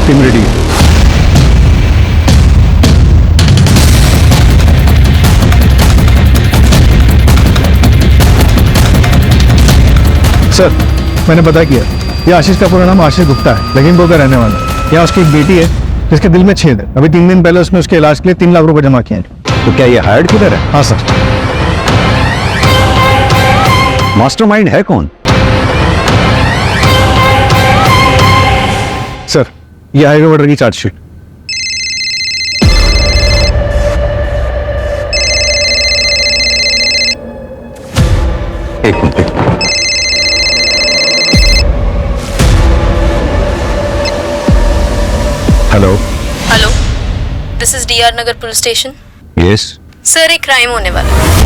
Team ready है। Sir, मैंने पता किया, ये आशीष का पूरा नाम आशीष गुप्ता है, लखीमपुर का रहने वाला है। यहाँ उसकी एक बेटी है जिसके दिल में छेद है। अभी 3 दिन पहले उसने उसके इलाज के लिए 3 लाख रुपए जमा किए हैं। तो क्या ये हायर्ड किलर है? हाँ सर। मास्टरमाइंड है कौन? सर, ये हाईवे ऑर्डर की चार्जशीट। एक minute. Hello. Hello, this is DR Nagar police station. Yes. Sir, एक क्राइम होने वाला है।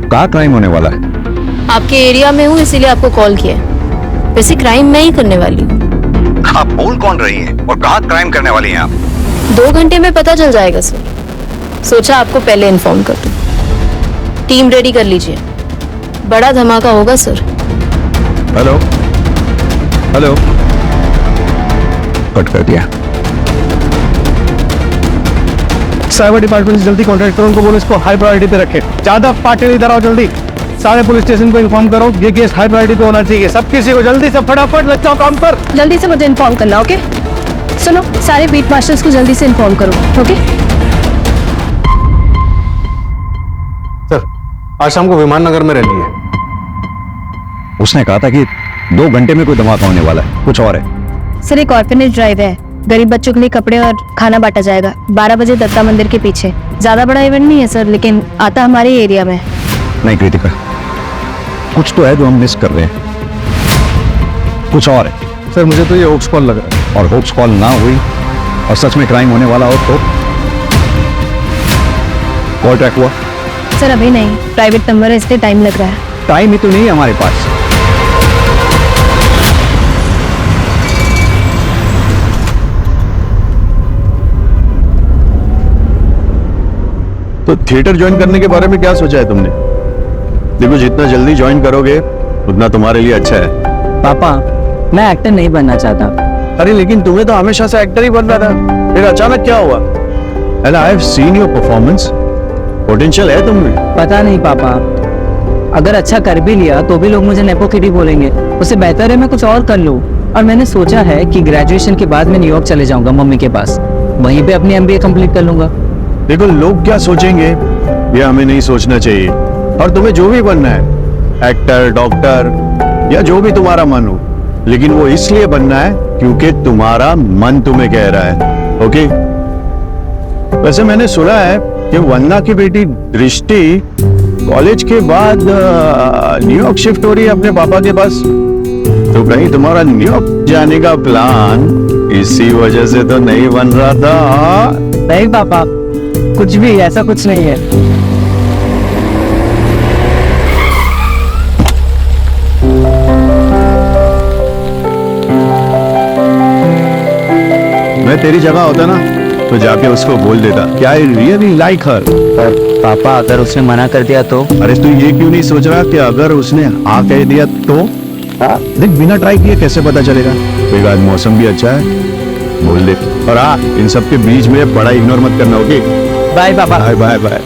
कहाँ क्राइम होने वाला है? आपके एरिया में हूँ, इसीलिए आपको कॉल किया है। वैसे क्राइम मैं ही करने वाली हूँ। आप बोल कौन रही हैं और कहाँ क्राइम करने वाली हैं आप? 2 घंटे में पता चल जाएगा सर। सोचा आपको पहले इन्फॉर्म कर दूं। टीम रेडी कर लीजिए, बड़ा धमाका होगा सर। Hello hello. कट कर दिया। साइबर डिपार्टमेंट से जल्दी कॉन्टेक्ट करो, उनको बोलो इसको हाई प्रायोरिटी पे रखे। ज्यादा पार्टी इधर आओ जल्दी। सारे पुलिस स्टेशन को इन्फॉर्म करो, ये केस हाई प्रायोरिटी पे होना चाहिए। सब किसी को जल्दी से फटाफट लग जाओ काम पर। जल्दी से मुझे इन्फॉर्म करना, ओके? सुनो, सारे बीट मास्टर्स को जल्दी से इन्फॉर्म करो, ओके? सर, आज शाम को विमान नगर में रहनी है। उसने कहा था कि 2 घंटे में कोई धमाका होने वाला है, कुछ और है। सर, एक ऑर्फनेज ड्राइव है, गरीब बच्चों के लिए कपड़े और खाना बांटा जाएगा 12 बजे दत्ता मंदिर के पीछे। ज्यादा बड़ा इवेंट नहीं है सर, लेकिन आता हमारे एरिया में। नहीं कृतिका, कुछ तो है जो हम मिस कर रहे हैं, कुछ और है। सर, मुझे तो ये होप्स कॉल लग रहा है। और होप्स कॉल ना हुई और सच में क्राइम होने वाला हो तो कॉल ट्रैक हुआ? सर, अभी नहीं, प्राइवेट नंबर है इसलिए टाइम लग रहा है। टाइम ही तो नहीं है हमारे पास। तो थिएटर ज्वाइन करने के बारे में क्या सोचा है तुमने? देखो, जितना जल्दी ज्वाइन करोगे उतना तुम्हारे लिए अच्छा है। पापा, मैं एक्टर नहीं बनना चाहता। अरे लेकिन तुम्हें तो हमेशा से एक्टर ही बनना था, फिर अचानक क्या हुआ? And I have seen your performance, potential है तुममें। पता नहीं पापा, अगर अच्छा कर भी लिया तो भी लोग मुझे नेपो किडी बोलेंगे। उससे बेहतर है मैं कुछ और कर लूं। और मैंने सोचा है कि ग्रेजुएशन के बाद मैं न्यूयॉर्क चले जाऊंगा मम्मी के पास, वहीं पे अपनी MBA कंप्लीट कर लूंगा। देखो, लोग क्या सोचेंगे ये हमें नहीं सोचना चाहिए। और तुम्हें जो भी बनना है, एक्टर, डॉक्टर या जो भी तुम्हारा मन हो, लेकिन वो इसलिए बनना है क्योंकि तुम्हारा मन तुम्हें कह रहा है। ओके? वैसे मैंने सुना है कि वंदना की बेटी दृष्टि कॉलेज के बाद न्यूयॉर्क शिफ्ट हो रही है अपने पापा के पास। तो कहीं तुम्हारा न्यूयॉर्क जाने का प्लान इसी वजह से तो नहीं बन रहा था? नहीं पापा, कुछ भी ऐसा कुछ नहीं है। मैं तेरी जगह होता ना तो जाके उसको बोल देता कि आई रियली लाइक हर। पर पापा, अगर उसने मना कर दिया तो? अरे तू ये क्यों नहीं सोच रहा कि अगर उसने हाँ कह दिया तो? देख, बिना ट्राई किए कैसे पता चलेगा? तो आज मौसम भी अच्छा है, बोल दे। और हाँ, इन सब के बीच में बड़ा इग्नोर मत करना, ओके? बाय पापा। Bye bye bye.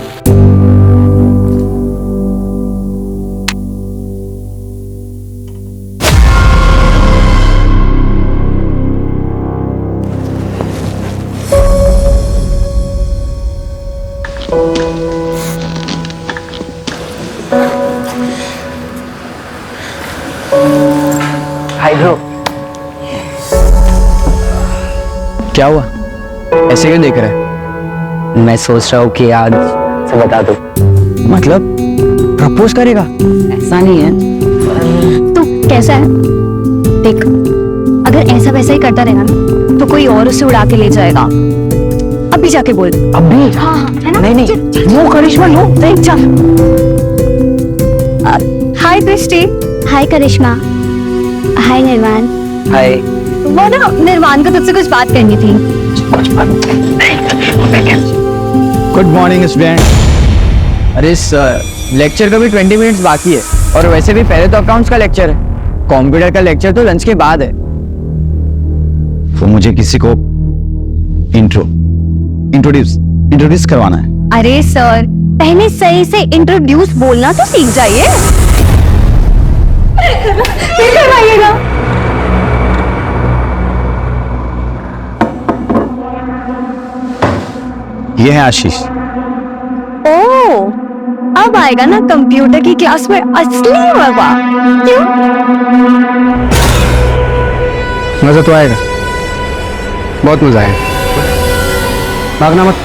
Hi bro. क्या हुआ, ऐसे क्यों देख रहे हैं? मैं सोच रहा हूँ कि आज से बता दो। मतलब प्रपोज करेगा? ऐसा नहीं है। तो कैसा है देख, अगर ऐसा वैसा ही करता रहेगा ना तो कोई और उसे उड़ा के ले जाएगा। अभी जाके बोल। अभी? हाँ, है ना? नहीं, नो करिश्मा, नो। नहीं, चल। हाय दृष्टि। हाय करिश्मा। हाय निर्वाण। हाय। वो ना, निर्वाण को तुझसे कुछ बात करनी थी। Good morning student. अरे सर, लेक्चर का भी 20 मिनट्स बाकी है और वैसे भी पहले तो अकाउंट्स का लेक्चर है। कंप्यूटर का लेक्चर तो लंच के बाद है। वो मुझे किसी को इंट्रोड्यूस करवाना है। अरे सर, पहले सही से इंट्रोड्यूस बोलना तो सीख जाइए। फिर करवाइएगा। ये है आशीष। ओ, अब आएगा ना कंप्यूटर की क्लास में असली मजा। क्यों? मजा तो आएगा, बहुत मजा आएगा। भागना मत,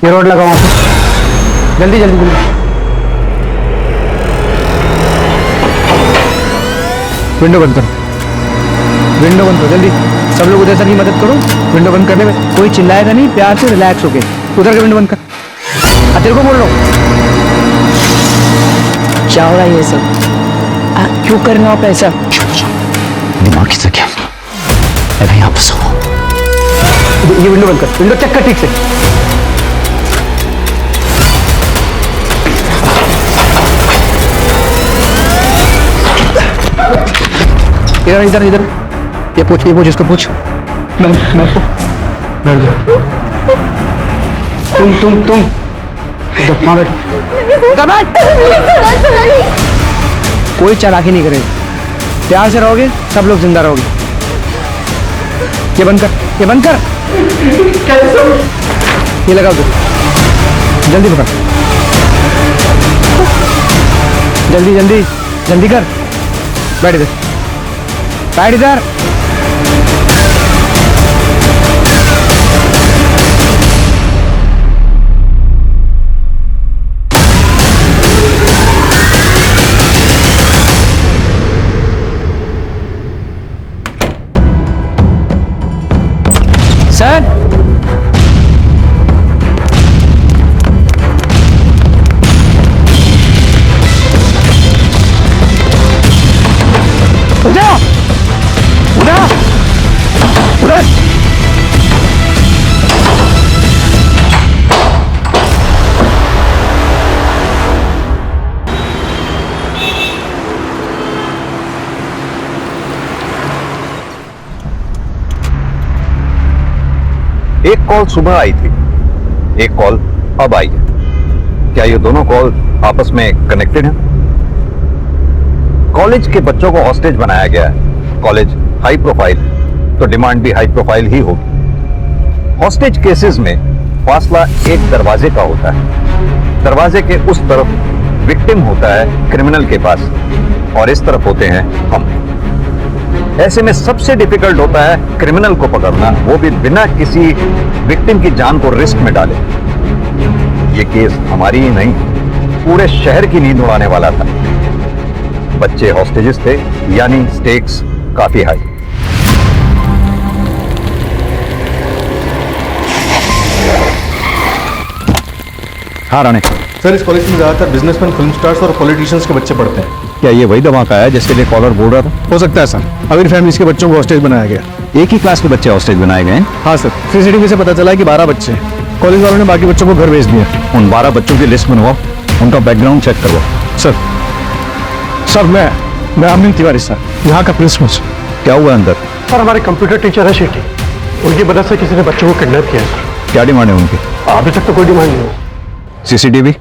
ये रोड लगाओ वहां पे। जल्दी जल्दी जल्दी। विंडो बंद करो, विंडो बंद करो जल्दी। सब लोग उधर सर की मदद करो विंडो बंद करने में। कोई चिल्लाएगा नहीं, प्यार से रिलैक्स होके उधर का विंडो बंद कर। तेरे को बोल रहा हूँ। क्या हो रहा है ये सब? क्यों कर रहे हो आप ऐसा? दिमाग से क्या? अभी आप सो। ये विंडो बंद कर, विंडो चेक कर ठीक से। इधर इधर इधर, ये पूछ इसको पूछ। मैं बैठ जाओ। तुम वहाँ बैठ। कोई चालाकी नहीं करेगा, प्यार से रहोगे सब लोग जिंदा रहोगे। ये बंद कर, ये बंद कर। ये लगाओ जल्दी पकड़, जल्दी जल्दी जल्दी कर। बैठ इधर, बैठ इधर। सर, उठा उठा उठा। एक कॉल सुबह आई थी, एक कॉल अब आई है। क्या ये दोनों कॉल आपस में कनेक्टेड हैं? कॉलेज के बच्चों को हॉस्टेज बनाया गया है। कॉलेज हाई प्रोफाइल, तो डिमांड भी हाई प्रोफाइल ही होगी। हॉस्टेज केसेस में फासला एक दरवाजे का होता है। दरवाजे के उस तरफ विक्टिम होता है क्रिमिनल के पास, और इस तरफ होते हैं हम। ऐसे में सबसे डिफिकल्ट होता है क्रिमिनल को पकड़ना, वो भी बिना किसी विक्टिम की जान को रिस्क में डाले। ये केस हमारी ही नहीं, पूरे शहर की नींद उड़ाने वाला था। बच्चे हॉस्टेजेस थे, यानी स्टेक्स काफी हाई। हाँ राणे, सर, इस कॉलेज में ज्यादातर बिजनेसमैन, फिल्म स्टार्स और पॉलिटिशियंस के बच्चे पढ़ते हैं। क्या ये वही धमाका है जिसके लिए कॉलर बोल रहा था? हो सकता है सर, अमीर फैमिलीज के बच्चों को हॉस्टेज बनाया गया। एक ही क्लास के बच्चे हॉस्टेज बनाए गए हैं? हाँ सर, सीसीटीवी से पता चला है कि 12 बच्चे हैं। कॉलेज वालों ने बाकी बच्चों को घर भेज दिया। उन 12 बच्चों की लिस्ट बनवाओ, उनका बैकग्राउंड चेक करवाओ। सर मैं अमित तिवारी सर, यहाँ का प्रिंसिपल। क्या हुआ अंदर? सर, हमारे कंप्यूटर टीचर है शिटी, उनकी मदद से किसी ने बच्चों को किडनैप किया है सर। क्या डिमांड है उनकी? अभी तक तो कोई डिमांड नहीं है। सीसीटीवी?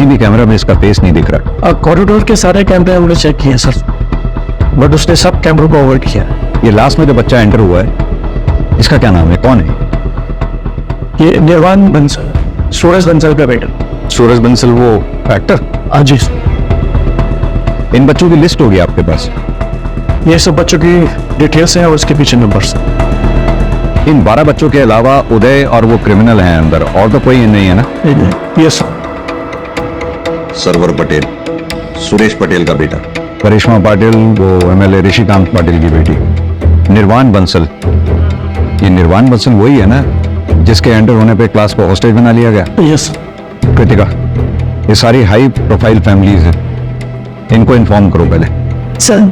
किसी भी कैमरा में इसका फेस नहीं दिख रहा। कॉरिडोर के सारे कैमरे हमने चेक किए सर, बट उसने सब कैमरों को अवॉइड किया। ये लास्ट में जो बच्चा एंटर हुआ है, इसका क्या नाम है, कौन है? ये निर्वाण बंसल, सूरज बंसल का बेटा। सूरज बंसल, वो एक्टर? हाँ जी। इन बच्चों की लिस्ट होगी आपके पास? ये सब बच्चों की डिटेल्स हैं और उसके पीछे नंबर्स। इन 12 बच्चों के अलावा उदय और वो क्रिमिनल हैं अंदर, और तो कोई नहीं है ना? Yes sir. सरवर पटेल, सुरेश पटेल का बेटा। करिश्मा पाटिल, वो एमएलए ऋषिकांत पाटिल की बेटी। निर्वाण बंसल, ये निर्वाण बंसल वही है ना जिसके एंटर होने पे क्लास को हॉस्टेज बना लिया गया? Yes sir. कृतिका, ये सारी हाई प्रोफाइल फैमिलीज हैं, इनको इन्फॉर्म करो पहले। सर।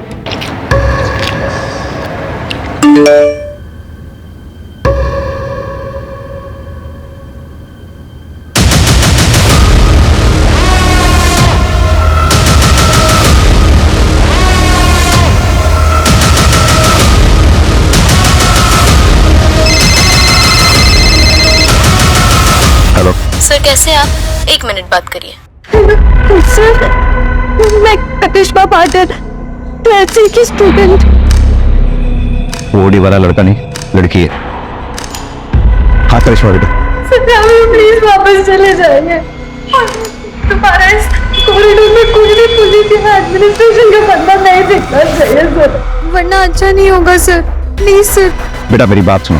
हेलो सर कैसे आप? 1 मिनट बात करिए। सर मैं करिश्मा पाटिल, 12th की स्टूडेंट। वो ओडी वाला लड़का नहीं, लड़की है। हाँ करिश्मा बेटा। सर हमें प्लीज वापस चले जाएंगे। तुम्हारा इस कॉरिडोर में कोई भी पुलिस या एडमिनिस्ट्रेशन का बंदा नहीं दिखना चाहिए सर, वरना अच्छा नहीं होगा सर। Please sir. बेटा मेरी बात सुनो,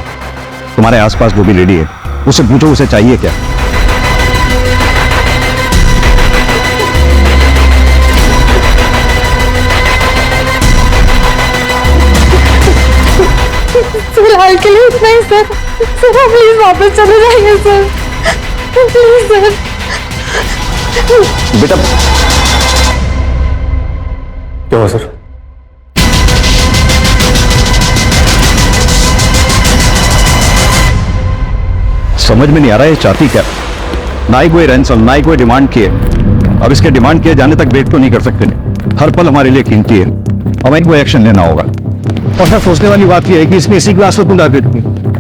तुम्हारे आसपास जो भी लेडी है उससे पूछो उसे चाहिए क्या। फिलहाल के लिए इतना ही सर। सर आप प्लीज वापस चले जाइए सर, प्लीज सर। बेटा क्या हुआ सर? समझ में नहीं आ रहा है ये चाहती क्या। ना ही कोई रैंसम, ना ही कोई डिमांड की है। अब इसके डिमांड किए जाने तक वेट तो नहीं कर सकते। हर पल हमारे लिए कीमती है, हमें कोई एक्शन लेना होगा। और सर सोचने वाली बात यह है कि इसने इसी क्लास में क्यों डाल दी,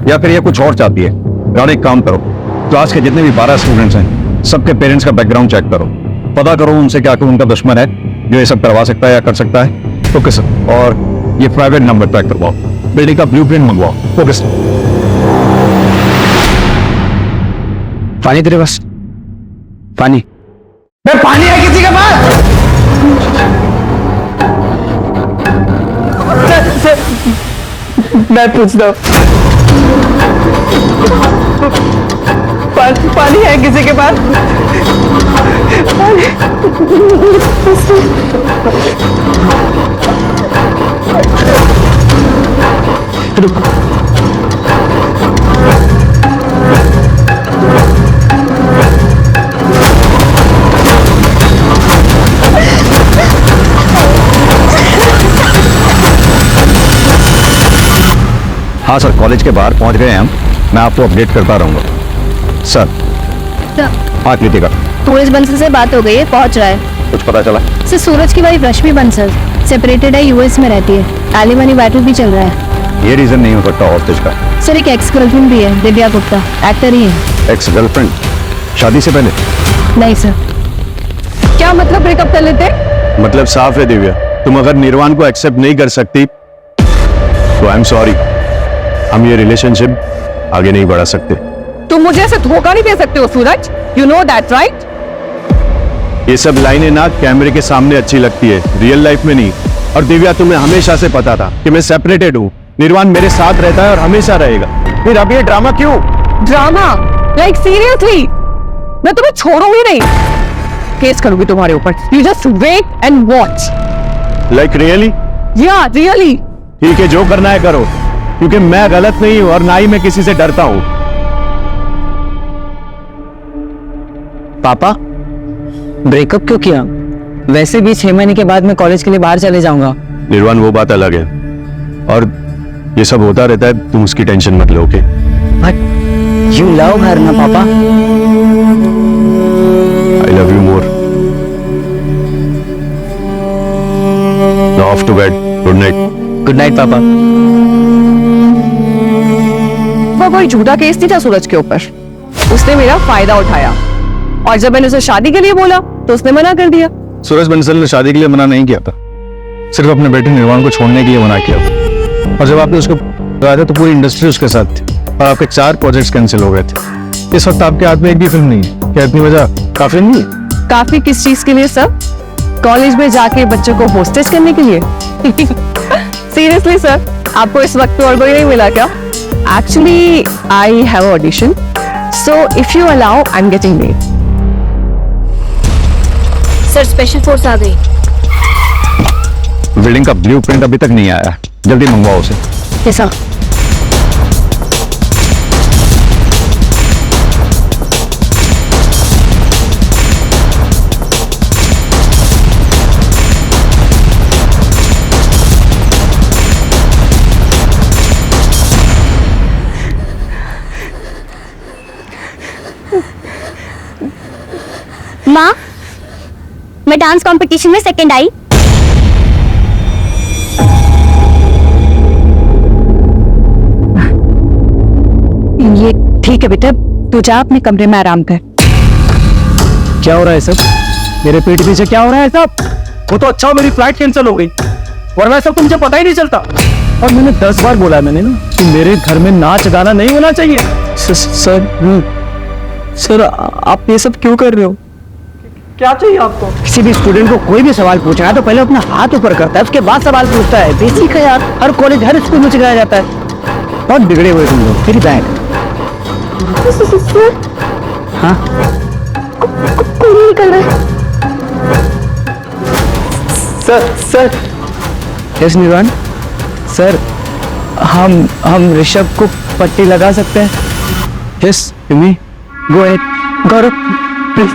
या फिर ये कुछ और चाहती है। राणा एक काम करो, क्लास के जितने भी 12 स्टूडेंट्स हैं सबके पेरेंट्स का बैकग्राउंड चेक करो, पता करो उनसे क्या उनका दुश्मन है जो ये सब करवा सकता है या कर सकता है। Okay sir. और ये प्राइवेट नंबर ट्रैक करवाओ, बिल्डिंग का ब्लूप्रिंट मंगवाओ। Okay sir. पानी तेरे पास? पानी? पानी है किसी के पास? सर, मैं पूछता हूँ, पानी है किसी के पास? हाँ सर, कॉलेज के बाहर पहुंच गए हैं हम, मैं आपको अपडेट करता रहूंगा सर। हाँ कृतिका, सूरज बंसल से बात हो गई है, पहुंच रहा है। कुछ पता चला? सर सूरज की वाइफ रश्मि बंसल सेपरेटेड है, यूएस में रहती है। एलिमनी मैटर भी चल रहा है। ये रीजन नहीं हो सकता हॉस्टेज का। सर एक एक्स गर्लफ्रेंड भी है, दिव्या गुप्ता, एक्टर ही है। Ex girlfriend? शादी से पहले? नहीं सर। क्या मतलब ब्रेकअप कर लेते? मतलब साफ है दिव्या, तुम अगर निर्वाण को एक्सेप्ट नहीं कर सकती तो आई एम सॉरी, हम ये रिलेशनशिप आगे नहीं बढ़ा सकते। तुम मुझे ऐसे धोखा नहीं दे सकते हो सूरज, यू नो दैट राइट? ये सब लाइनें ना कैमरे के सामने अच्छी लगती है, रियल लाइफ में नहीं। और दिव्या तुम्हें हमेशा से पता था कि मैं सेपरेटेड हूँ, निर्वाण मेरे साथ रहता है और हमेशा रहेगा। फिर अब ये ड्रामा क्यों? ड्रामा? Like seriously? मैं तुम्हें छोड़ूंगी नहीं, केस करूंगी तुम्हारे ऊपर। You just wait and watch. Like really? Yeah really. ठीक है, जो करना है करो, क्योंकि मैं गलत नहीं हूं और ना ही मैं किसी से डरता हूं। पापा ब्रेकअप क्यों किया? वैसे भी 6 महीने के बाद मैं कॉलेज के लिए बाहर चले जाऊंगा। निर्वाण वो बात अलग है, और ये सब होता रहता है, तुम उसकी टेंशन मत लो। Okay? But you love her ना पापा? I love you more. Now off to bed, good night. Good night पापा। वो कोई झूठा केस नहीं था सूरज के ऊपर, उसने मेरा फायदा उठाया। और जब मैंने उसे शादी के लिए बोला तो उसने मना कर दिया। सूरज बंसल ने शादी के लिए मना नहीं किया था, सिर्फ अपने बेटे निर्वाण को छोड़ने के लिए मना किया था। और जब आपने उसको बुलाया था तो पूरी इंडस्ट्री उसके साथ थी और आपके 4 प्रोजेक्ट्स कैंसिल हो गए थे। इस वक्त आपके हाथ में एक भी फिल्म नहीं है, क्या इतनी वजह काफी नहीं है? काफी किस चीज के लिए सर? कॉलेज में जाके बच्चों को होस्टेस करने के लिए? सीरियसली सर, आपको इस वक्त और कोई नहीं मिला क्या? Actually I have audition, so if you allow I am getting late. Sir special force आ गई। बिल्डिंग का ब्लूप्रिंट अभी तक नहीं आया, जल्दी मंगवाओ उसे। कैसा? माँ, मैं डांस कंपटीशन में सेकंड आई। ये ठीक है बेटा, तू जा अपने कमरे में आराम कर। क्या हो रहा है सब? मेरे पीठ पीछे क्या हो रहा है सब? वो तो अच्छा मेरी फ्लाइट कैंसिल हो गई, वरना सब तो मुझे पता ही नहीं चलता। और मैंने 10 बार बोला मैंने ना कि मेरे घर में नाच गाना नहीं होना चाहिए। सर आप ये सब क्यों कर रहे हो? क्या चाहिए आपको? किसी भी स्टूडेंट को कोई भी सवाल पूछना है तो पहले अपना हाथ ऊपर करता है, उसके बाद सवाल पूछता है। बेसिक है यार, हर कॉलेज हर स्कूल में सिखाया जाता है। बहुत बिगड़े हुए तुम लोग। फिर बैग। हाँ निकल रहा है। सर यस निर्वाण सर, हम ऋषभ को पट्टी लगा सकते हैं? Yes me go ahead. Gaurav please.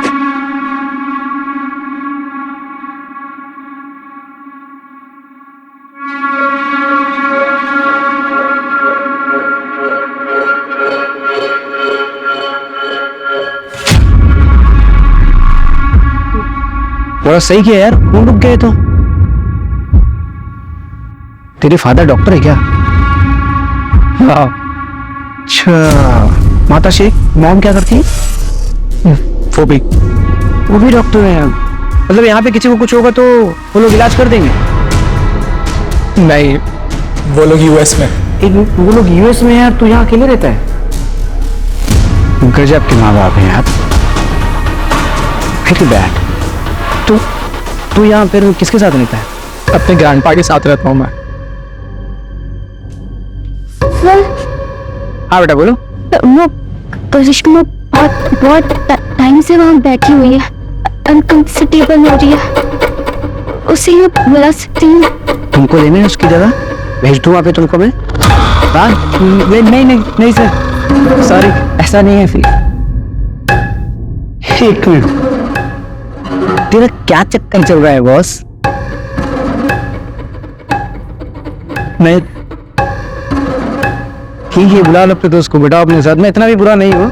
बड़ा सही किया यार, क्यों रुक गए? तो तेरे फादर डॉक्टर है क्या? अच्छा, माता शेख मॉम क्या करती है? वो भी डॉक्टर है। मतलब यहाँ पे किसी को कुछ होगा तो वो लोग इलाज कर देंगे? नहीं, वो लोग यूएस में। वो लोग यूएस में यार, तू यहाँ अकेले रहता है? गजब के माँ बाप है यार। फिर बैठ। तू यहाँ फिर किसके साथ रहता है? अपने ग्रैंडपा के साथ रहता हूँ मैं। हाँ बेटा बोलो। वो करिश्मा बहुत टाइम से वहाँ बैठी हुई है, अनकंफर्टेबल हो रही है। उसे यहाँ बुला सकती हूँ? तुमको लेना है उसकी जगह? भेज दूँ वहाँ पे तुमको मैं? हाँ नहीं सर, सॉरी ऐसा नहीं है। फिर एक मिनट, तेरा क्या चक्कर चल रहा है बॉस? मैं ठीक है, बुला लो अपने दोस्त को बेटा अपने साथ। मैं इतना भी बुरा नहीं हूँ।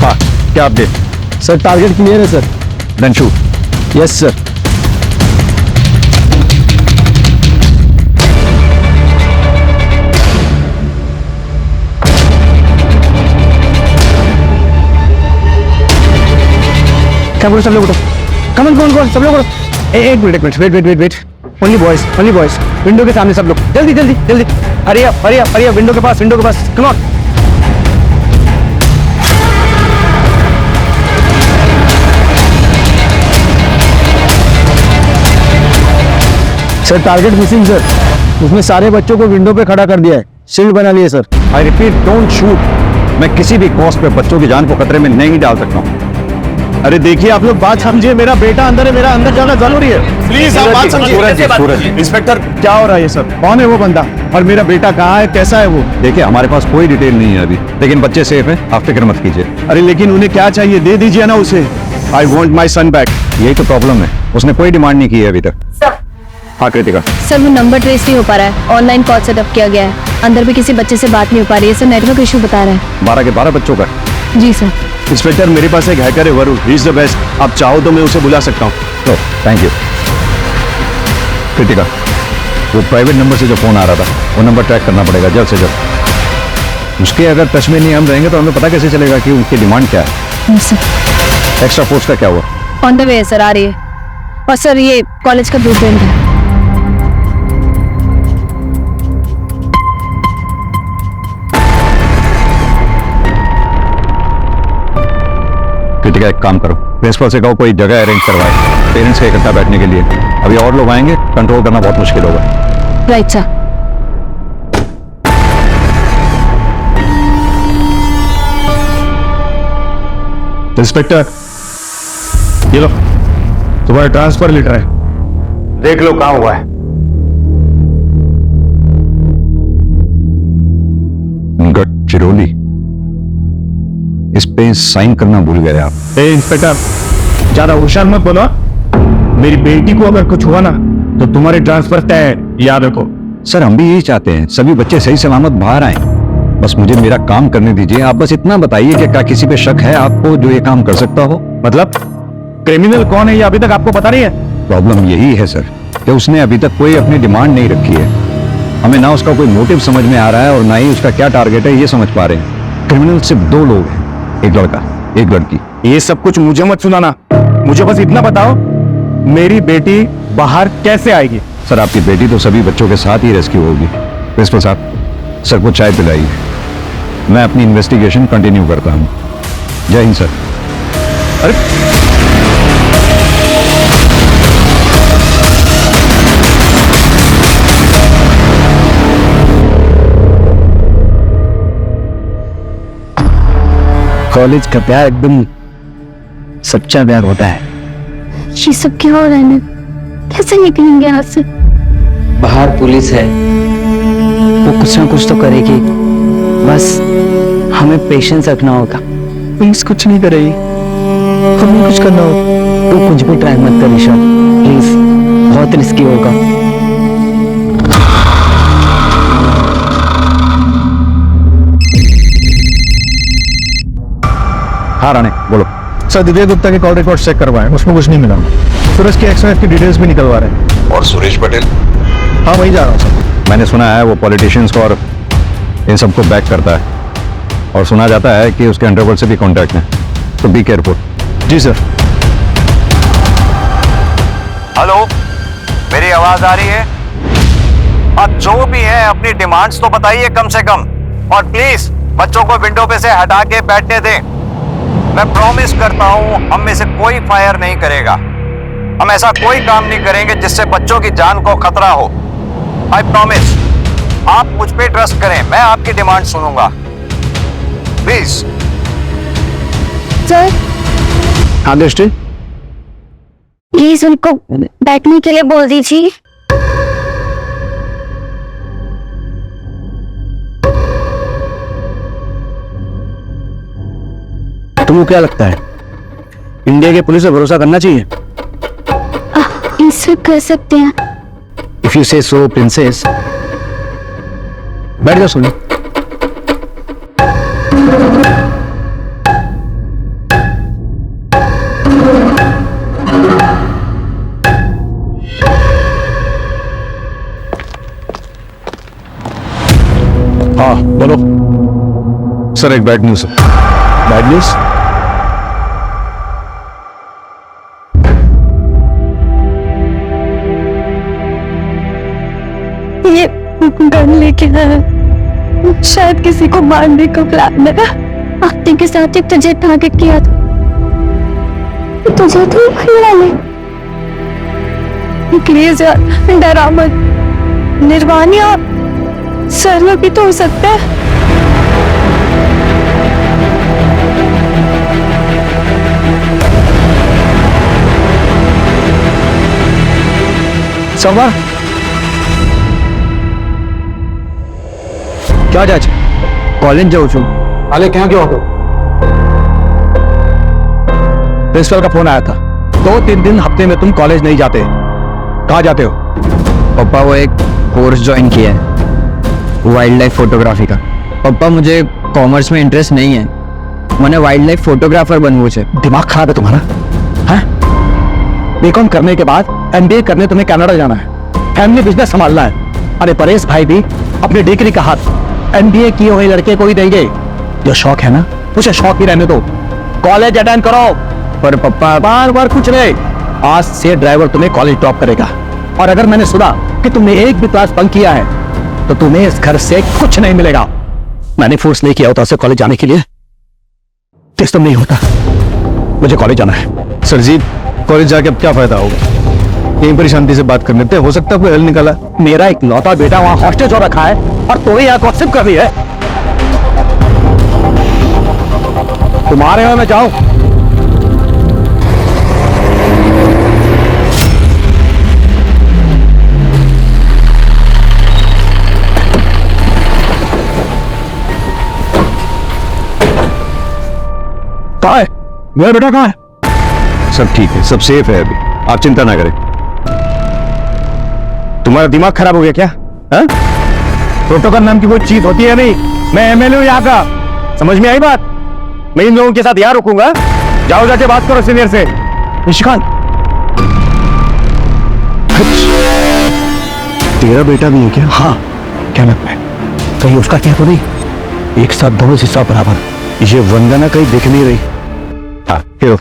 हाँ, क्या अपडेट? सर टारगेट क्लियर है sir. Then shoot. Yes sir. क्या बोलो सब लोग? उठो, कमन कौन सब लोग उठो। एक minute wait. Only boys window के सामने सब लोग, जल्दी हरी अप विंडो के पास come on. Sir target missing sir, उसमें सारे बच्चों को विंडो पे खड़ा कर दिया है, शील्ड बना लिए sir. I repeat, don't shoot. मैं किसी भी कॉस्ट पे बच्चों की जान को खतरे में नहीं डाल सकता हूँ। अरे देखिए आप लोग बात समझिए, मेरा बेटा अंदर है, मेरा अंदर जाना जरूरी है। प्लीज आप बात समझिए। सूरज, इंस्पेक्टर क्या हो रहा है ये सब? कौन है वो बंदा और मेरा बेटा कहाँ है, कैसा है वो? देखिए हमारे पास कोई डिटेल नहीं है अभी, लेकिन बच्चे सेफ हैं, आप फिक्र मत कीजिए। अरे लेकिन उन्हें क्या चाहिए, दे दीजिए ना उसे। I want my son back. यही तो प्रॉब्लम है, उसने कोई डिमांड नहीं की है अभी तक। हाँ कृतिका। सर वो नंबर ट्रेस नहीं हो पा रहा है, ऑनलाइन कॉल सेटअप किया गया है, अंदर भी किसी बच्चे से बात नहीं हो पा रही है सर, नेटवर्क इशू बता रहा है। 12 के 12 बच्चों का जी सर। इंस्पेक्टर मेरे पास एक हैकर है Varun, he is the best. आप चाहो तो मैं उसे बुला सकता हूँ। तो थैंक यू। कृतिका, वो प्राइवेट नंबर से जो फोन आ रहा था वो नंबर ट्रैक करना पड़ेगा जल्द से जल्द। उसके अगर टच में नहीं हम रहेंगे तो हमें पता कैसे चलेगा कि उनकी डिमांड क्या है। सर एक्स्ट्रा फोर्स का क्या हुआ? ऑन द वे है सर, आ रही है। और सर ये कॉलेज का ब्लूप्रिंट है। कृतिका, एक काम करो, प्रिंसिपल से कहो कोई जगह अरेंज करवाए पेरेंट्स के इकट्ठा बैठने के लिए। अभी और लोग आएंगे, कंट्रोल करना बहुत मुश्किल होगा। Right sir. इंस्पेक्टर, ये लो तुम्हारा ट्रांसफर लेटर है, देख लो कहाँ हुआ है। गडचिरोली, इस पे साइन करना भूल गए आप। ए इंस्पेक्टर, ज्यादा होशियार मत बोलो। मेरी बेटी को अगर कुछ हुआ ना तो तुम्हारे ट्रांसफर तय है, याद रखो। सर हम भी यही चाहते हैं, सभी बच्चे सही सलामत बाहर आए। बस मुझे मेरा काम करने दीजिए। आप बस इतना बताइए कि क्या किसी पे शक है आपको जो ये काम कर सकता हो? मतलब क्रिमिनल कौन है ये अभी तक आपको पता नहीं है? प्रॉब्लम यही है सर कि उसने अभी तक कोई अपनी डिमांड नहीं रखी है। हमें ना उसका कोई मोटिव समझ में आ रहा है और ना ही उसका क्या टारगेट है ये समझ पा रहे हैं। क्रिमिनल सिर्फ 2 लोग हैं, एक लड़का एक लड़की। ये सब कुछ मुझे मत सुनाना, मुझे बस इतना बताओ मेरी बेटी बाहर कैसे आएगी? सर आपकी बेटी तो सभी बच्चों के साथ ही रेस्क्यू होगी। प्रिंसिपल साहब, सर को चाय पिलाइए, मैं अपनी इन्वेस्टिगेशन कंटिन्यू करता हूँ। जय हिंद सर। अरे कॉलेज का प्यार एकदम सच्चा प्यार होता है। ये सब क्या हो रहा है? कैसे निकलेंगे यहाँ से? बाहर पुलिस है, वो कुछ ना कुछ तो करेगी। बस हमें पेशेंस रखना होगा। पुलिस कुछ नहीं करेगी, हमें कुछ करना होगा। तो कुछ भी ट्राई मत कर ऋषभ, प्लीज, बहुत रिस्की होगा। हाँ राणे बोलो। सर दिव्या गुप्ता के कॉल रिकॉर्ड चेक करवाए, उसमें कुछ नहीं मिला। सूरज की एक्सएफ की डिटेल्स भी निकलवा रहे हैं। और सुरेश पटेल? हाँ वही जा रहा हूँ सर। मैंने सुना है वो पॉलिटिशियंस को और इन सबको बैक करता है और सुना जाता है कि उसके अंडरवर्ल्ड से भी कांटेक्ट है, तो बी केयरफुल। जी सर। हेलो, मेरी आवाज आ रही है? अब जो भी है अपनी डिमांड्स तो बताइए कम से कम, और प्लीज बच्चों को विंडो पे से हटा के बैठने दें। मैं प्रॉमिस करता हूं हम में से कोई फायर नहीं करेगा। हम ऐसा कोई काम नहीं करेंगे जिससे बच्चों की जान को खतरा हो। I promise. आप मुझ पे ट्रस्ट करें, मैं आपकी डिमांड सुनूंगा। प्लीज। सर हाँ दृष्टि, प्लीज उनको बैठने के लिए बोल दीजिए। तुमको क्या लगता है इंडिया की पुलिस पे भरोसा करना चाहिए? इससे कर सकते हैं। इफ यू से सो प्रिंसेस। बैठ जाओ सुनो। हाँ बोलो। सर एक बैड न्यूज़ है। Bad news? ये गन लेके आया, शायद किसी को मारने का प्लान लगा। आपने के साथ एक तुझे टारगेट किया था, तुझे तो मैंने। प्लीज यार डरा मत। निर्वाणी आप सर्वर भी तो हो सकता है। સવાર ક્યાં જાય છે? कॉलेज जाऊँ છું। हाले क्या गया हो? प्रिंसिपल का फोन आया था, 2-3 दिन हफ्ते में तुम कॉलेज नहीं जाते। कहाँ जाते हो? पापा वो एक कोर्स ज्वाइन किया है, वाइल्ड लाइफ फोटोग्राफी का। पापा मुझे कॉमर्स में इंटरेस्ट नहीं है, મને वाइल्ड लाइफ फोटोग्राफर बनવું છે। दिमाग खराब है तुम्हारा? हैं? बीकॉम करने के बाद एमबीए करने तुम्हें कनाडा जाना है, फैमिली बिजनेस संभालना है। अरे परेश भाई भी अपनी डिग्री का हाथ एमबीए किए हुए लड़के को ही देंगे। जो शौक है ना, उसे शौक ही रहने दो। कॉलेज अटेंड करो। पर पप्पा बार बार कुछ नहीं, आज से ड्राइवर तुम्हें कॉलेज ड्रॉप करेगा। और अगर मैंने सुना कि तुमने एक भी क्लास बंक किया है तो तुम्हें इस घर से कुछ नहीं मिलेगा। मैंने फोर्स नहीं किया होता उसे कॉलेज जाने के लिए, सिस्टम नहीं होता। मुझे कॉलेज जाना है। सर जी, कॉलेज जाके अब क्या फायदा होगा? यहीं पर ही शांति से बात कर लेते हैं, हो सकता है कोई हल निकाला। मेरा एक लौता बेटा वहां हॉस्टेल जो रखा है और तुम्हें यहाँ गॉसिप कर रही है। तुम्हारे यहाँ मैं जाऊं? कहाँ है मेरा बेटा? कहाँ है? सब ठीक है, सब सेफ है अभी, आप चिंता ना करें। तुम्हारा दिमाग खराब हो गया क्या? हाँ? प्रोटोकॉल नाम की कोई चीज होती है नहीं। मैं एमएलए हूं यहाँ का, समझ में आई बात? मैं इन लोगों के साथ यहाँ रुकूंगा। जाओ जाके बात करो सीनियर से। निशिकांत, तेरा बेटा भी है क्या? हाँ, क्या लगता है कहीं उसका क्या तो नहीं? एक साथ दोनों हिस्सा बराबर। ये वंदना कहीं दिख नहीं रही। हाँ, हीरो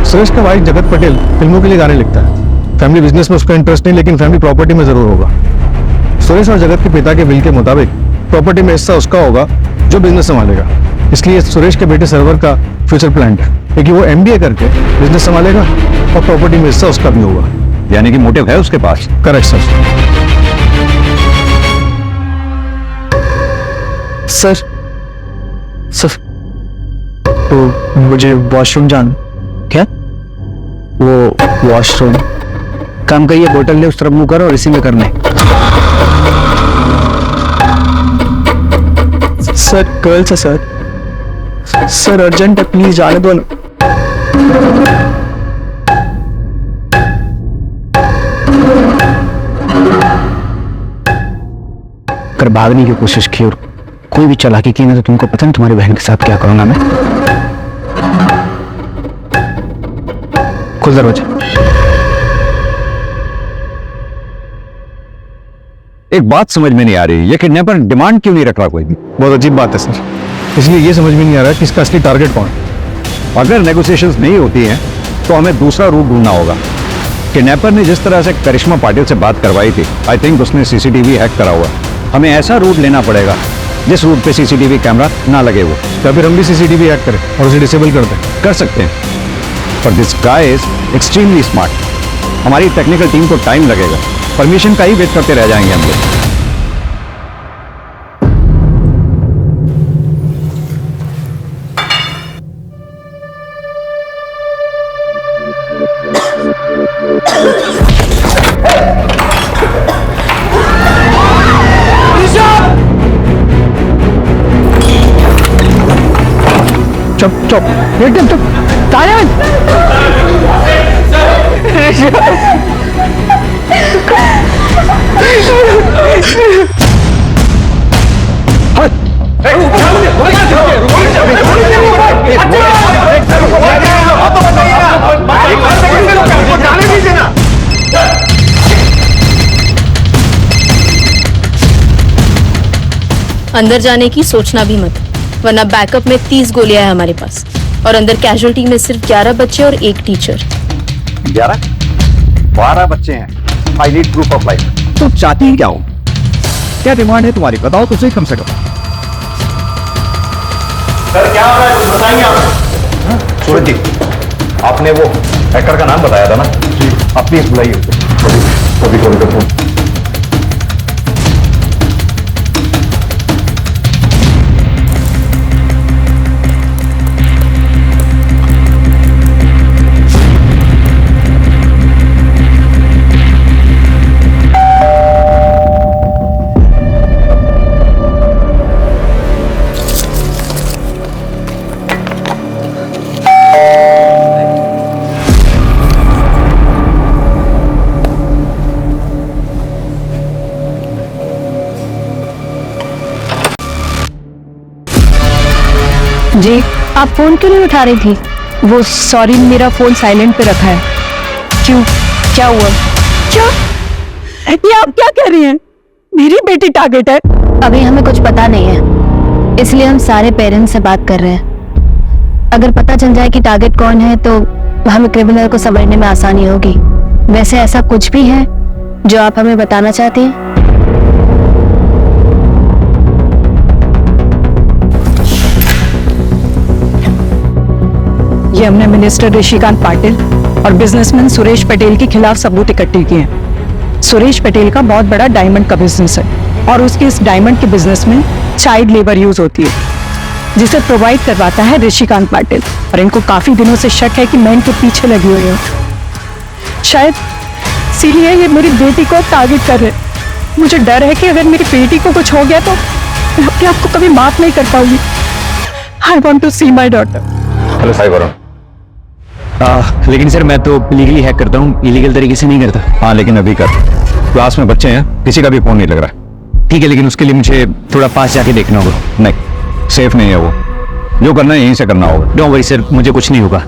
सुरेश का भाई जगत पटेल फिल्मों के लिए गाने लिखता है। फैमिली बिजनेस में उसका इंटरेस्ट नहीं, लेकिन फैमिली प्रॉपर्टी में जरूर होगा। सुरेश और जगत के पिता के बिल के मुताबिक प्रॉपर्टी में हिस्सा उसका होगा जो बिजनेस संभालेगा। इसलिए सुरेश के बेटे सर्वर का फ्यूचर प्लान है, क्योंकि वो एमबीए करके बिजनेस संभालेगा और प्रॉपर्टी में हिस्सा उसका भी होगा। यानी कि मोटिव है उसके पास। Correct sir. सर तो मुझे वॉशरूम जाना। क्या? वो वॉशरूम काम का ये बोतल ले, उस तरफ मुंह करो और इसी में करना है। सर गर्ल्स है सर। सर अर्जेंट है, प्लीज जाने दो ना। अगर भागने की कोशिश की और कोई भी चालाकी की ना, तो तुमको पता नहीं तुम्हारी बहन के साथ क्या करूंगा मैं। खुल दरवाजा। एक बात समझ में नहीं आ रही, ये किडनैपर डिमांड क्यों नहीं रख रहा कोई भी? बहुत अजीब बात है सर, इसलिए ये समझ में नहीं आ रहा कि इसका असली टारगेट कौन है। अगर नेगोशिएशंस नहीं होती हैं तो हमें दूसरा रूट ढूंढना होगा। किडनैपर ने जिस तरह से करिश्मा पाटिल से बात करवाई थी, आई थिंक उसने सीसीटीवी हैक करा हुआ। हमें ऐसा रूट लेना पड़ेगा जिस रूट पे सीसीटीवी कैमरा ना लगे वो। या फिर हम भी सीसीटीवी हैक करें और उसे डिसेबल कर दें। कर सकते हैं, पर this guy is extremely smart. हमारी टेक्निकल टीम को टाइम लगेगा, परमिशन का ही वेट करते रह जाएंगे हम लोग। चुप एकदम चुप। साइलेंट। अंदर जाने की सोचना भी मत, वरना बैकअप में 30 गोलियां हैं हमारे पास, और अंदर कैजुअल्टी में सिर्फ 11 बच्चे और एक टीचर। 12 बच्चे हैं। I need proof of life. तुम चाहती ही क्या हो? क्या डिमांड है तुम्हारी? बताओ तो सही कम से कम। सर क्या हो रहा है, कुछ बताएंगे आप? सूरज जी, आपने वो हैकर का नाम बताया था ना जी, आप प्लीज बुलाइए उसे। कभी कॉल करता हूँ। जी, आप फोन क्यों नहीं उठा रही थी? वो सॉरी, मेरा फोन साइलेंट पे रखा है। क्यों, क्या हुआ? क्या? ये आप क्या कह रही हैं? मेरी बेटी टारगेट है। अभी हमें कुछ पता नहीं है, इसलिए हम सारे पेरेंट्स से बात कर रहे हैं। अगर पता चल जाए कि टारगेट कौन है तो हमें क्रिमिनल को समझने में आसानी होगी। वैसे ऐसा कुछ भी है जो आप हमें बताना चाहती हैं? ये हमने मिनिस्टर ऋषिकांत पाटिल और बिजनेसमैन सुरेश पटेल के खिलाफ सबूत इकट्ठे किए हैं। सुरेश पटेल का बहुत बड़ा डायमंड का बिजनेस है और उसके इस डायमंड के बिजनेस में चाइल्ड लेबर यूज होती है, जिसे प्रोवाइड करवाता है ऋषिकांत पाटिल। और इनको काफी दिनों से शक है कि मैं इनके पीछे लगी हुई हूँ। शायद इसीलिए ये मेरी बेटी को टारगेट कर रहे हैं। मुझे डर है कि अगर मेरी बेटी को कुछ हो गया तो मैं अपने आप को कभी माफ नहीं कर पाऊंगी। I want to see my daughter. Hello Sai Varun. लेकिन सर मैं तो लीगली हैक करता हूँ, इलीगल तरीके से नहीं करता। हाँ लेकिन अभी कर, क्लास में बच्चे हैं, किसी का भी फोन नहीं लग रहा है। ठीक है, लेकिन उसके लिए मुझे थोड़ा पास जाके देखना होगा। नहीं, सेफ नहीं है वो, जो करना है यहीं से करना होगा। डोंट वरी सर, मुझे कुछ नहीं होगा।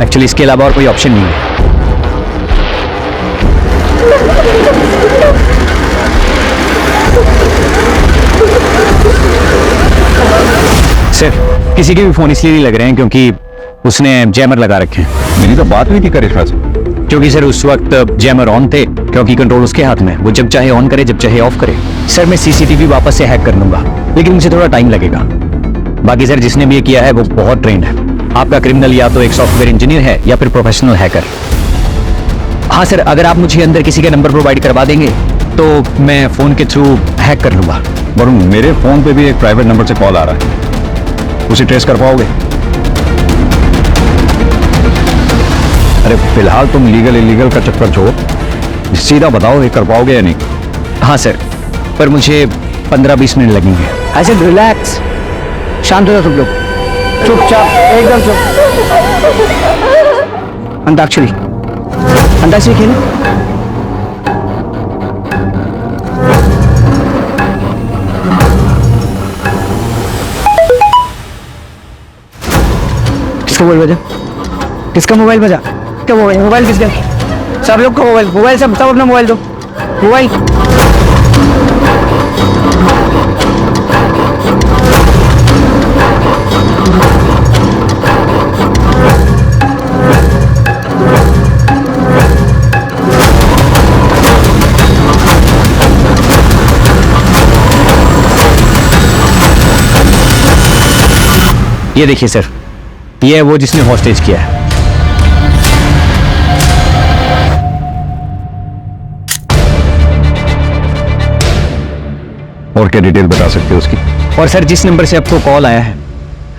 एक्चुअली इसके अलावा और कोई ऑप्शन नहीं है। सर किसी के भी फोन इसलिए नहीं लग रहे हैं क्योंकि उसने जैमर लगा रखे हैं। मेरी तो बात हुई थी करिश्मा से। क्योंकि सर उस वक्त जैमर ऑन थे, क्योंकि कंट्रोल उसके हाथ में, वो जब चाहे ऑन करे जब चाहे ऑफ करे। सर मैं सीसीटीवी वापस से हैक कर लूंगा, लेकिन मुझे थोड़ा टाइम लगेगा। बाकी सर जिसने भी ये किया है वो बहुत ट्रेंड है। आपका क्रिमिनल या तो एक सॉफ्टवेयर इंजीनियर है या फिर प्रोफेशनल हैकर। हाँ सर, अगर आप मुझे अंदर किसी का नंबर प्रोवाइड करवा देंगे तो मैं फोन के थ्रू हैक कर लूंगा। वरुण, मेरे फोन पे भी एक प्राइवेट नंबर से कॉल आ रहा है, उसे ट्रेस कर पाओगे? अरे फिलहाल तुम लीगल इलीगल का चक्कर छोड़ो, सीधा बताओ ये कर पाओगे या नहीं? हाँ सर, पर मुझे 15-20 मिनट लगेंगे। ऐसे रिलैक्स, शांत हो जाओ तुम लोग, चुपचाप, एकदम चुप। अंताक्षरी, अंताक्षरी खेलो। किसका मोबाइल बजा? किसका मोबाइल बजा? क्या मोबाइल किसका? सब लोग का मोबाइल सब अपना मोबाइल दो। मोबाइल ये देखिए सर, ये है वो जिसने हॉस्टेज किया है। और क्या डिटेल बता सकते हो उसकी? और सर जिस नंबर से आपको कॉल आया है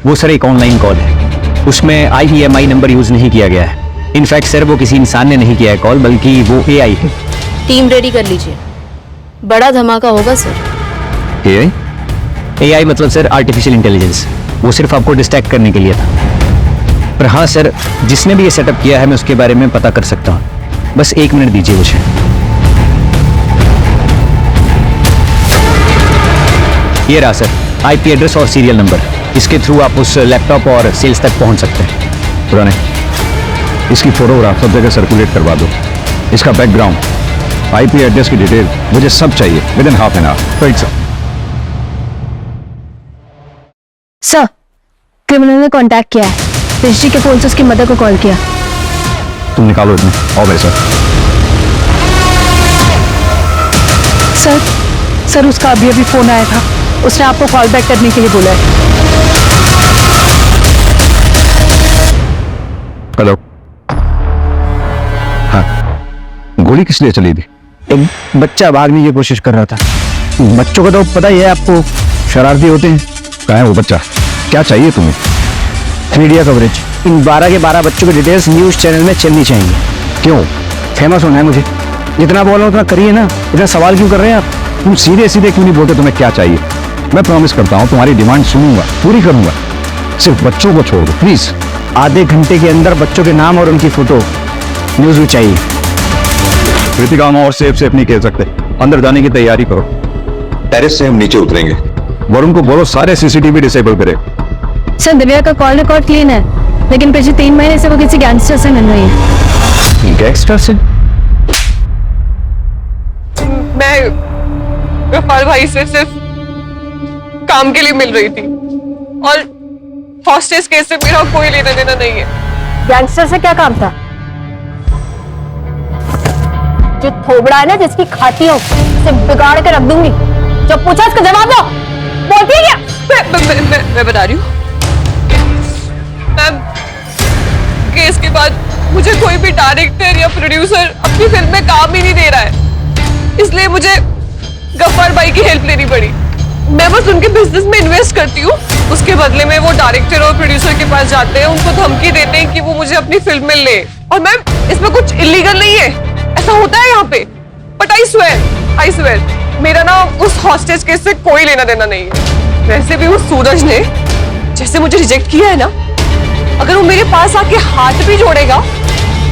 वो सर एक ऑनलाइन कॉल है, उसमें IEMI नंबर यूज नहीं किया गया है। इनफैक्ट सर वो किसी इंसान ने नहीं किया है कॉल, बल्कि वो AI है। टीम रेडी कर लीजिए, बड़ा धमाका होगा सर। AI? AI मतलब सर आर्टिफिशियल इंटेलिजेंस, वो सिर्फ आपको डिस्ट्रैक्ट करने के लिए था। पर हाँ सर, जिसने भी ये सेटअप किया है मैं उसके बारे में पता कर सकता हूँ। बस 1 मिनट दीजिए मुझे। ये रहा सर IP एड्रेस और सीरियल नंबर, इसके थ्रू आप उस लैपटॉप और सेल्स तक पहुंच सकते हैं। पुराने इसकी फोटोग्राफ सब जगह सर्कुलेट करवा दो, इसका बैकग्राउंड, IP एड्रेस की डिटेल, मुझे सब चाहिए within half an hour. Right sir. Sir, criminal ने कांटेक्ट किया है, ऋषि के फोन से उसकी मदर को कॉल किया। तुम निकालो इतना। आओ भाई सर। सर उसका अभी फोन आया था, उसने आपको कॉल बैक करने के लिए बोला है। हेलो। हाँ, गोली किस लिए चली थी? एक बच्चा भागने की कोशिश कर रहा था। बच्चों को तो पता ही है आपको, शरारती होते हैं। कहाँ है वो बच्चा? क्या चाहिए तुम्हें? मीडिया कवरेज, इन 12 के 12 बच्चों की डिटेल्स न्यूज चैनल में चलनी चाहिए। क्यों? फेमस होना है मुझे। जितना बोल रहा हूँ उतना करिए ना, इतना सवाल क्यों कर रहे हैं आप? तुम सीधे सीधे क्यों नहीं बोलते तुम्हें क्या चाहिए? मैं प्रॉमिस करता हूँ तुम्हारी डिमांड सुनूंगा, पूरी करूंगा। सिर्फ बच्चों को छोड़ दो प्लीज। आधे घंटे के अंदर बच्चों के नाम और उनकी फोटो न्यूज में चाहिए। कृतिका और सेफ नहीं खेल सकते, अंदर जाने की तैयारी करो। टेरेस से हम नीचे उतरेंगे। वरुण को बोलो सारे CCTV डिसेबल करे। सर दिव्या का कॉल रिकॉर्ड क्लीन है, लेकिन पिछले 3 महीने से वो किसी गैंगस्टर से मिल रही है। गैंगस्टर से? मैं गफ्फार भाई से सिर्फ काम के लिए मिल रही थी और हॉस्टेज केस से मेरा कोई लेना देना नहीं है। गैंगस्टर से क्या काम था? जो थोबड़ा है ना, जिसकी खाती हो उसे बिगाड़ के रख दूंगी। जब पूछा इसका जवाब दो। बोलती है क्या? मैं बता रही हूँ मैम, केस के बाद मुझे कोई भी डायरेक्टर या प्रोड्यूसर अपनी फिल्म में काम ही नहीं दे रहा है, इसलिए मुझे गफ्फार भाई की हेल्प लेनी पड़ी। मैं बस उनके बिजनेस में इन्वेस्ट करती हूँ, उसके बदले में वो डायरेक्टर और प्रोड्यूसर के पास जाते हैं, उनको धमकी देते हैं कि वो मुझे अपनी फिल्म में ले। और मैम इसमें कुछ इलीगल नहीं है, ऐसा होता है यहाँ पे। बट आई स्वेयर मेरा ना उस हॉस्टेज केस से कोई लेना देना नहीं है। वैसे भी उस सूरज ने जैसे मुझे रिजेक्ट किया है ना, अगर वो मेरे पास आके हाथ भी जोड़ेगा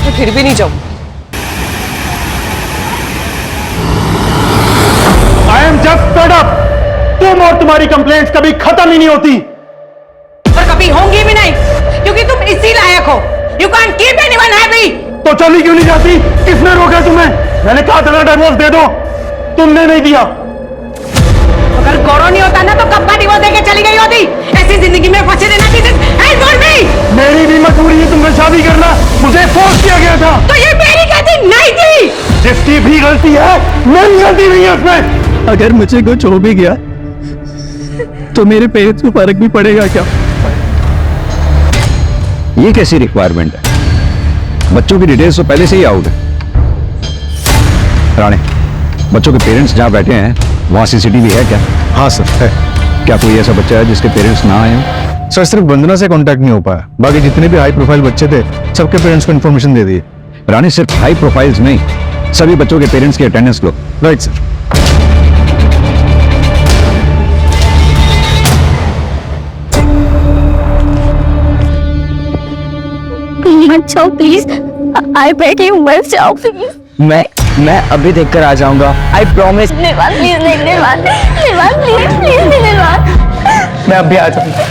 तो फिर भी नहीं जाऊँ। I am just fed up. तुम और तुम्हारी कंप्लेंट्स कभी खत्म ही नहीं होती और कभी होंगी भी नहीं, क्योंकि तुम इसी लायक हो। You can't keep anyone happy। तो चली क्यों नहीं जाती? किसने रोका तुम्हें? मैंने कहा था डिवोर्स दे दो, तुमने नहीं दिया। अगर गौरव नहीं होता ना तो कब का डिवोर्स देके चली गई होती। ऐसी जिंदगी में फंसे रहना मेरी भी मजबूरी है तुमसे शादी करना, मुझे फोर्स किया गया था। तो ये मेरी गलती नहीं थी। जिसकी भी गलती है मेरी गलती नहीं है उसमें। अगर मुझे कुछ हो भी गया तो मेरे पेरेंट्स को फर्क भी पड़ेगा क्या? ये कैसी रिक्वायरमेंट है? बच्चों की डिटेल्स तो पहले से ही आउट है। राणे, बच्चों के पेरेंट्स जहाँ बैठे हैं वहाँ सीसीटीवी है क्या? हाँ सर है। क्या कोई ऐसा बच्चा है जिसके पेरेंट्स ना आए हों? सर सिर्फ वंदना से कांटेक्ट नहीं हो पाया, बाकी जितने भी हाई प्रोफाइल बच्चे थे सबके पेरेंट्स को इन्फॉर्मेशन दे दी। राणे, सिर्फ हाई प्रोफाइल्स नहीं, सभी बच्चों के पेरेंट्स की अटेंडेंस लो। Right sir. मत जाओ प्लीज, आई बेग यू मत जाओ प्लीज। मैं अभी देखकर आ जाऊंगा, आई प्रॉमिस। निर्वाण प्लीज, निर्वाण प्लीज प्लीज निर्वाण। मैं अभी आ जाऊंगा।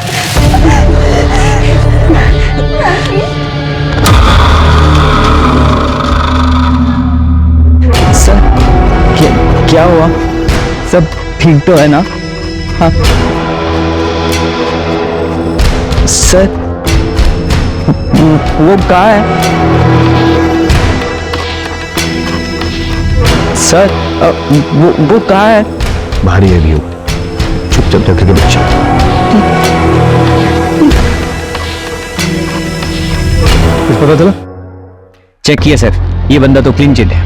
सर क्या हुआ? सब ठीक तो है ना? हाँ सर, वो कहाँ है? सर वो कहाँ है? भारी है व्यू, चुपचाप जाकर के बच्चे। कुछ पता चला? चेक किया सर, ये बंदा तो क्लीन चिट है,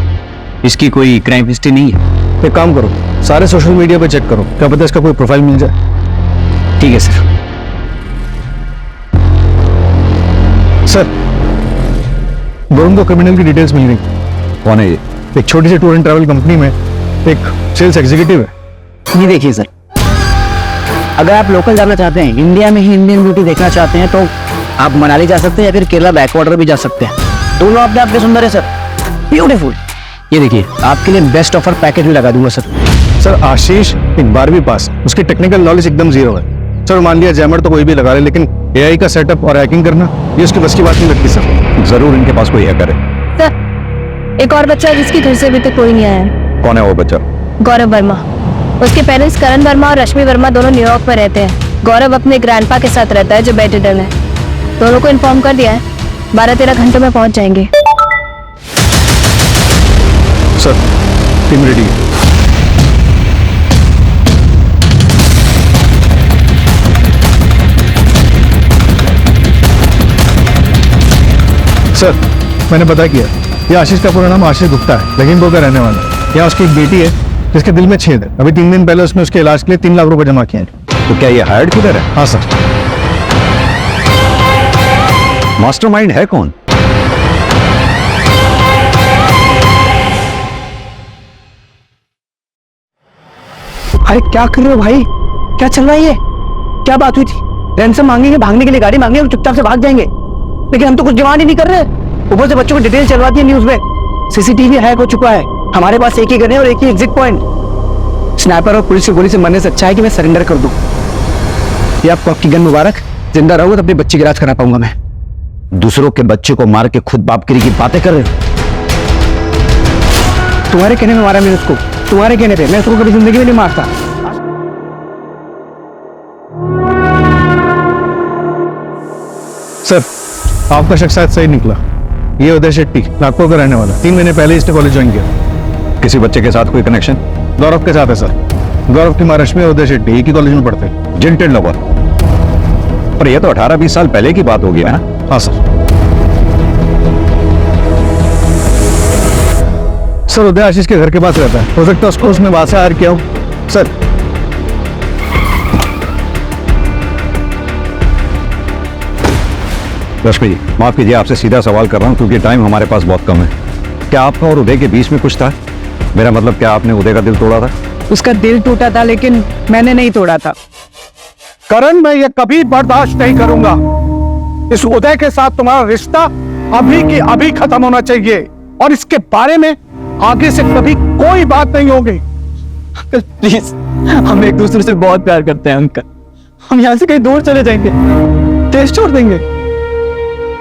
इसकी कोई क्राइम हिस्ट्री नहीं है। तो एक काम करो, सारे सोशल मीडिया पे चेक करो, क्या पता इसका कोई प्रोफाइल मिल जाए। ठीक है सर। सर वरुण को क्रिमिनल की डिटेल्स मिल गई। कौन है ये? एक छोटी सी टूर एंड ट्रैवल कंपनी में एक सेल्स एग्जीक्यूटिव है। ये देखिए सर, अगर आप लोकल जाना चाहते हैं, इंडिया में ही इंडियन ब्यूटी देखना चाहते हैं, तो आप मनाली जा सकते हैं या फिर केरला बैकवाटर भी जा सकते हैं। दोनों अपने आप में सुंदर है सर, ब्यूटीफुल। ये देखिए, आपके लिए बेस्ट ऑफर पैकेज भी लगा दूंगा सर। सर आशीष एक 12वीं पास, उसकी टेक्निकल नॉलेज एकदम जीरो है। सर मान लिया जैमर तो कोई भी लगा ले, लेकिन एआई का सेटअप और हैकिंग करना ये उसकी बस की बात नहीं लगती सर। जरूर इनके पास कोई हैकर है। सर एक और बच्चा है जिसकी घर से अभी तक कोई नहीं आया है। कौन है वो बच्चा? गौरव वर्मा। उसके पेरेंट्स करण वर्मा और रश्मि वर्मा दोनों न्यूयॉर्क में रहते हैं। गौरव अपने ग्रैंडपा के साथ रहता है जो बेडरिडन है। दोनों को इन्फॉर्म कर दिया है, 12-13 घंटों में पहुंच जाएंगे। सर टीम रेडी है। सर मैंने पता किया, ये आशीष का पूरा नाम आशीष गुप्ता है, लखीमपुर का रहने वाला है। यहाँ उसकी एक बेटी है जिसके दिल में छेद है। अभी 3 दिन पहले उसने उसके इलाज के लिए 3 लाख रुपए जमा किए हैं। तो क्या ये हायर्ड किलर है? हाँ सर। मास्टरमाइंड है कौन? अरे क्या कर रहे हो भाई? क्या चल रहा है ये? क्या बात हुई थी? रैंसम मांगेंगे, भागने के लिए गाड़ी मांगेंगे, चुपचाप से भाग जाएंगे, लेकिन हम तो कुछ डिमांड ही नहीं कर रहे। ऊपर से बच्चों को डिटेल चलवा दी है न्यूज में। सीसीटीवी हैक हो चुका है, हमारे पास एक ही गन है और एक ही एग्जिट पॉइंट। स्नाइपर और पुलिस की गोली से मरने से अच्छा है कि मैं सरेंडर कर दूं। ये आपको आपकी गन मुबारक, जिंदा रहोगे तो अपने बच्चे की इलाज करा पाऊंगा मैं। दूसरों के बच्चे को मार के खुद बापगिरी की बातें कर रहे हो। तुम्हारे कहने में मारा मैंने उसको, तुम्हारे कहने पे। मैं उसको कभी जिंदगी में नहीं मारता। सर, आपका शक शायद सही निकला। ये उदय शेट्टी नागपुर का रहने वाला, 3 महीने पहले ही इसने कॉलेज ज्वाइन किया। किसी बच्चे के साथ कोई कनेक्शन? गौरव के साथ है सर। गौरव की माँ रश्मि और उदय शेट्टी एक ही कॉलेज में पढ़ते हैं। जिंटेड लवर। पर यह तो 18-20 साल पहले की बात होगी ना? हाँ सर। सर, उदय आशीष के घर के पास रहता है। हो सकता है उसको उसमें वहां से हायर किया हो सर। रश्मि जी, माफ कीजिए, आपसे सीधा सवाल कर रहा हूं क्योंकि टाइम हमारे पास बहुत कम है। क्या आपका और उदय के बीच में कुछ था? मेरा मतलब, क्या आपने उदय का दिल तोड़ा था? उसका दिल टूटा था लेकिन मैंने नहीं तोड़ा था। करण, मैं ये कभी बर्दाश्त नहीं करूंगा। इस उदय के साथ तुम्हारा रिश्ता अभी की अभी खत्म होना चाहिए और इसके बारे में आगे से कभी कोई बात नहीं होगी। अंकल प्लीज, हम एक दूसरे से बहुत प्यार करते हैं अंकल। हम यहाँ से कहीं दूर चले जाएंगे, देश छोड़ देंगे।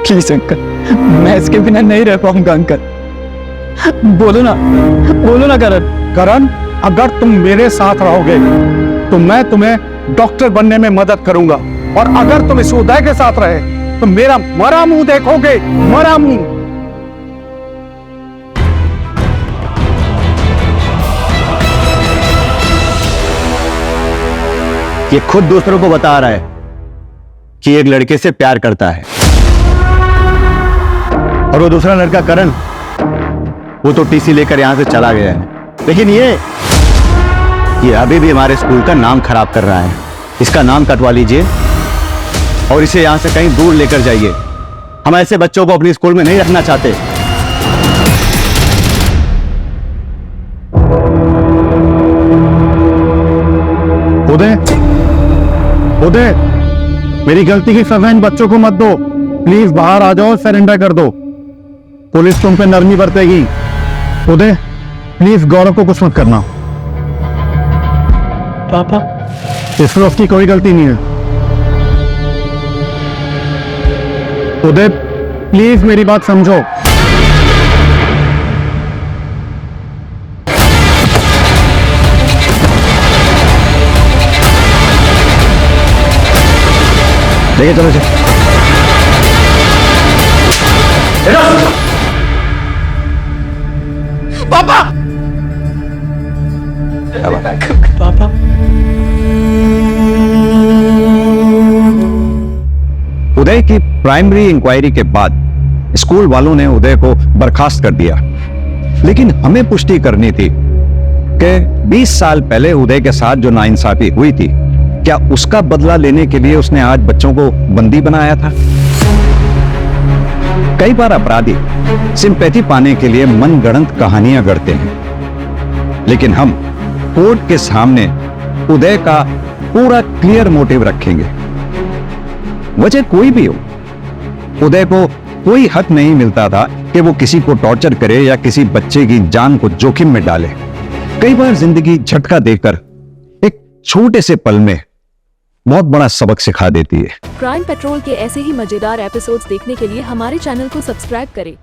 प्लीज अंकल, मैं इसके बिना नहीं रह पाऊंगा अंकल। बोलो ना करण, अगर तुम मेरे साथ रहोगे तो मैं तुम्हें डॉक्टर बनने में मदद करूंगा, और अगर तुम इस उदय के साथ रहे तो मेरा मरा मुंह देखोगे, मरा मुंह। ये खुद दूसरों को बता रहा है कि एक लड़के से प्यार करता है, और वो दूसरा लड़का करण, वो तो टीसी लेकर यहां से चला गया है। लेकिन ये अभी भी हमारे स्कूल का नाम खराब कर रहा है। इसका नाम कटवा लीजिए और इसे यहां से कहीं दूर लेकर जाइए। हम ऐसे बच्चों को अपने स्कूल में नहीं रखना चाहते। उदय, मेरी गलती की सजा इन बच्चों को मत दो। प्लीज बाहर आ जाओ, सरेंडर कर दो। पुलिस तुम पे नरमी बरतेगी। उदय, प्लीज गौरव को कुछ मत करना। पापा, इसमें उसकी कोई गलती नहीं है। उदय, प्लीज मेरी बात समझो। देखिए, चलो चलो। पापा, पापा, उदय की प्राइमरी इंक्वायरी के बाद स्कूल वालों ने उदय को बर्खास्त कर दिया, लेकिन हमें पुष्टि करनी थी कि 20 साल पहले उदय के साथ जो नाइंसाफी हुई थी, क्या उसका बदला लेने के लिए उसने आज बच्चों को बंदी बनाया था? कई बार अपराधी सिंपैथी पाने के लिए मनगढ़ंत कहानियां गढ़ते हैं, लेकिन हम कोर्ट के सामने उदय का पूरा क्लियर मोटिव रखेंगे। वजह कोई भी हो, उदय को कोई हक नहीं मिलता था कि वो किसी को टॉर्चर करे या किसी बच्चे की जान को जोखिम में डाले। कई बार जिंदगी झटका देकर एक छोटे से पल में बहुत बड़ा सबक सिखा देती है। क्राइम पेट्रोल के ऐसे ही मजेदार एपिसोड्स देखने के लिए हमारे चैनल को सब्सक्राइब करें